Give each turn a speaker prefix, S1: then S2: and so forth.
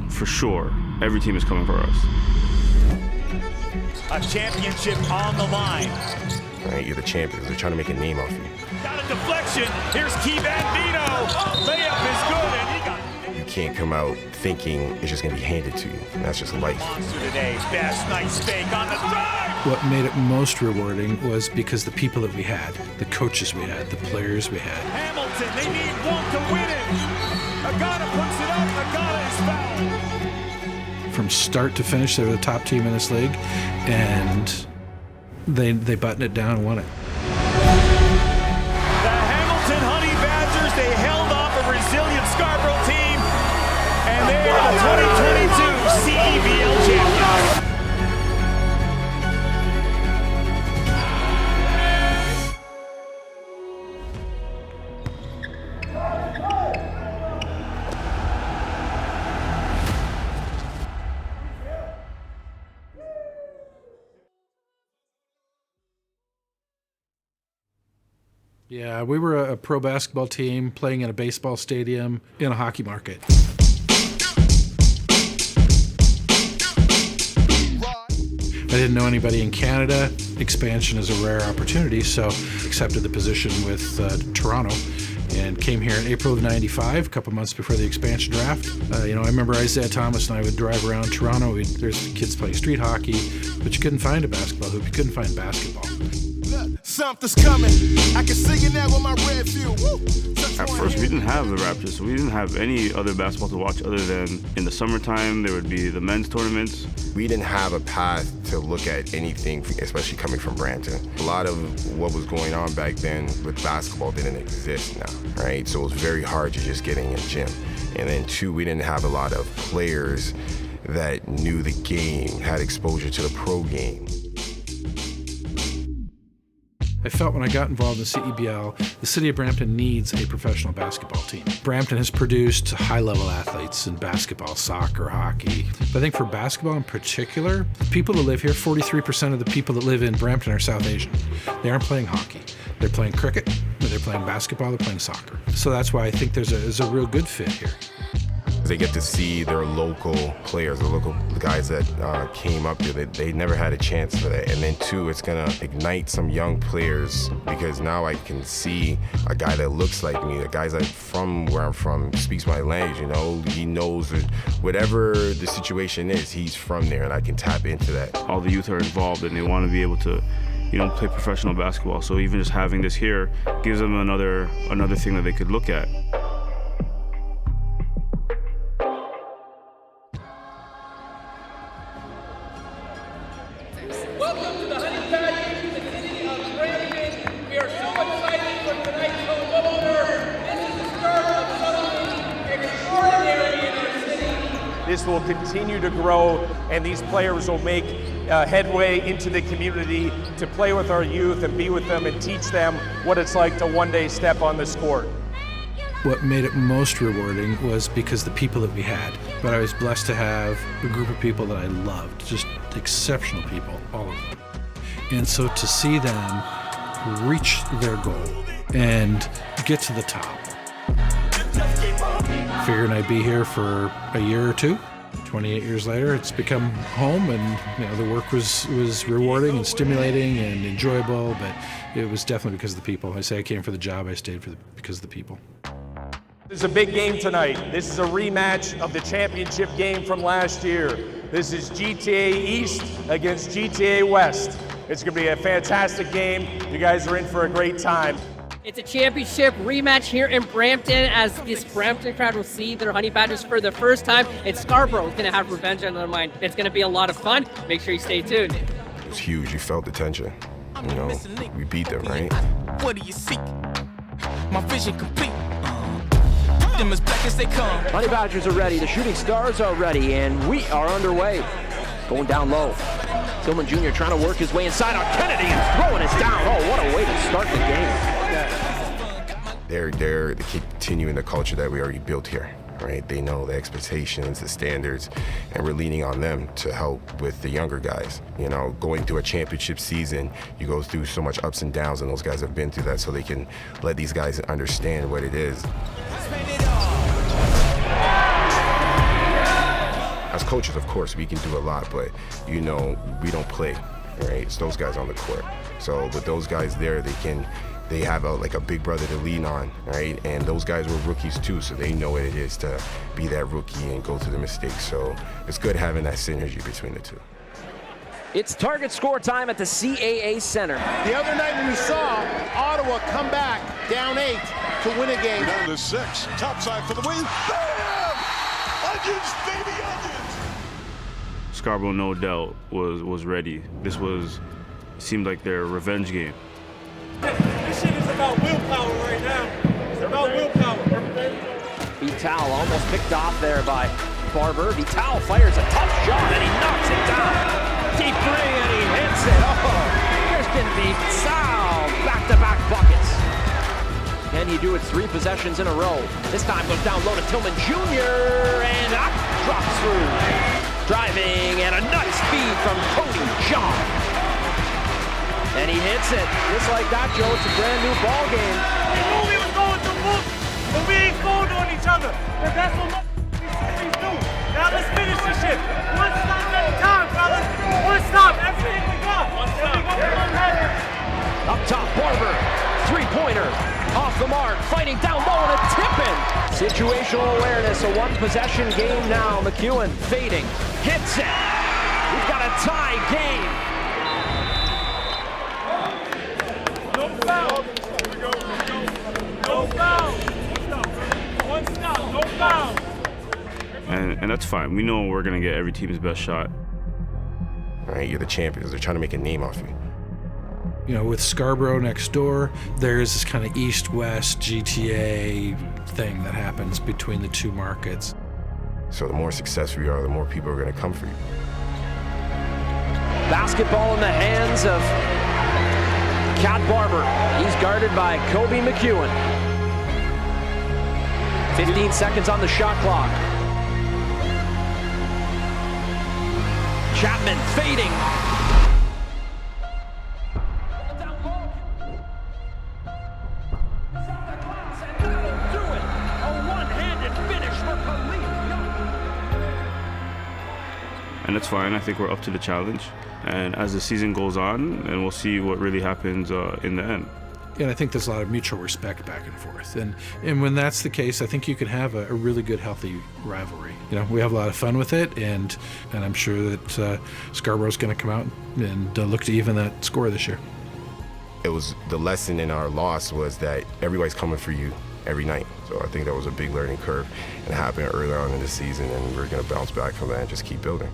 S1: for sure, every team is coming for us.
S2: A championship on the line.
S3: Right, you're the champions. They're trying to make a name off you.
S2: Got a deflection. Here's Key Bandito. Layup is good, and he got.
S3: You can't come out thinking it's just going to be handed to you. And that's just life.
S2: Monster today. Best nice fake on the drive.
S4: What made it most rewarding was because the people that we had, the coaches we had, the players we had.
S2: Hamilton, they need one to win it. Agata puts it up. Agata is fouled.
S4: From start to finish, they were the top team in this league, and they buttoned it down and won it.
S2: The Hamilton Honey Badgers, they held off a resilient Scarborough team, and they are the 2022 CEBL champions.
S4: Yeah, we were a pro basketball team playing in a baseball stadium in a hockey market. I didn't know anybody in Canada. Expansion is a rare opportunity, so accepted the position with Toronto and came here in April of '95, a couple months before the expansion draft. I remember Isaiah Thomas and I would drive around Toronto. There's kids playing street hockey, but you couldn't find a basketball hoop. You couldn't find basketball.
S5: Something's coming. I can see it now with my red view.
S1: At first, we didn't have the Raptors, so we didn't have any other basketball to watch other than in the summertime, there would be the men's tournaments.
S3: We didn't have a path to look at anything, especially coming from Brampton. A lot of what was going on back then with basketball didn't exist now, right? So it was very hard to just get in a gym. And then two, we didn't have a lot of players that knew the game, had exposure to the pro game.
S4: I felt when I got involved in CEBL, the city of Brampton needs a professional basketball team. Brampton has produced high-level athletes in basketball, soccer, hockey. But I think for basketball in particular, the people that live here, 43% of the people that live in Brampton are South Asian. They aren't playing hockey. They're playing cricket, they're playing basketball, they're playing soccer. So that's why I think there's a real good fit here.
S3: They get to see their local players, the local guys that came up here. They never had a chance for that. And then two, it's gonna ignite some young players because now I can see a guy that looks like me, a guy that's from where I'm from, speaks my language, he knows that whatever the situation is, he's from there and I can tap into that.
S1: All the youth are involved and they want to be able to play professional basketball. So even just having this here gives them another thing that they could look at.
S6: Welcome to the Honey Badgers in the city of Brampton. We are so excited for tonight's homeopener. This is the start of something extraordinary in our city.
S7: This will continue to grow, and these players will make headway into the community to play with our youth and be with them and teach them what it's like to one day step on this court.
S4: What made it most rewarding was because the people that we had. But I was blessed to have a group of people that I loved, just exceptional people, all of them. And so to see them reach their goal and get to the top. Figured I'd be here for a year or two. 28 years later, it's become home, and the work was rewarding and stimulating and enjoyable, but it was definitely because of the people. I say I came for the job, I stayed because of the people.
S7: This is a big game tonight. This is a rematch of the championship game from last year. This is GTA East against GTA West. It's going to be a fantastic game. You guys are in for a great time.
S6: It's a championship rematch here in Brampton as this Brampton crowd will see their Honey Badgers for the first time. And Scarborough is going to have revenge on their mind. It's going to be a lot of fun. Make sure you stay tuned.
S3: It was huge. You felt the tension. We beat them, right?
S5: What do you seek? My vision complete. Them as black as they come.
S8: Honey Badgers are ready, the shooting stars are ready, and we are underway. Going down low. Tillman Jr. trying to work his way inside on Kennedy and throwing it down. Oh, what a way to start the game.
S3: They're continuing the culture that we already built here, right? They know the expectations, the standards, and we're leaning on them to help with the younger guys. Going through a championship season, you go through so much ups and downs, and those guys have been through that, so they can let these guys understand what it is. coaches, of course, we can do a lot, but we don't play, right? It's those guys on the court. So with those guys there, they have a big brother to lean on, right? And those guys were rookies too, so they know what it is to be that rookie and go through the mistakes. So it's good having that synergy between the two.
S8: It's target score time at the CAA Center.
S9: The other night we saw Ottawa come back down 8 to win a game.
S10: Down to 6, topside for the win. Bam! Onions, baby, onions!
S1: Scarborough, no doubt, was ready. This seemed like their revenge game.
S2: This shit is about willpower right now. It's about willpower.
S8: Vital almost picked off there by Barber. Vital fires a tough shot and he knocks it down. Deep three and he hits it. Oh, Christian Vital, back-to-back buckets. Can he do it 3 possessions in a row? This time goes down low to Tillman Jr. and up, drops through. Driving and a nice feed from Cody John. And he hits it. Just like that, Joe, it's a brand new ball game.
S2: We knew we was going to move, but we ain't going on each other. Because that's what we do. Now let's finish this shit. One stop at a time, fellas. One stop, everything we got. One stop.
S8: Up top, Barber, 3-pointer. Off the mark, fighting down low and a tip-in. Situational awareness, a 1-possession game now. McEwen fading, hits it. We've got a tie game.
S2: No foul. No foul. One stop, no foul.
S1: And that's fine. We know we're going to get every team's best shot.
S3: All right, you're the champions. They're trying to make a name off you.
S4: With Scarborough next door, there's this kind of east-west GTA thing that happens between the two markets.
S3: So the more successful you are, the more people are going to come for you.
S8: Basketball in the hands of Cat Barber. He's guarded by Kobe McEwen. 15 seconds on the shot clock. Chapman fading.
S1: And that's fine. I think we're up to the challenge. And as the season goes on, and we'll see what really happens in the end.
S4: And I think there's a lot of mutual respect back and forth. And when that's the case, I think you can have a really good, healthy rivalry. We have a lot of fun with it, and I'm sure that Scarborough's going to come out and look to even that score this year.
S3: It was the lesson in our loss was that everybody's coming for you every night. So I think that was a big learning curve, and it happened early on in the season, and we're going to bounce back from that and just keep building.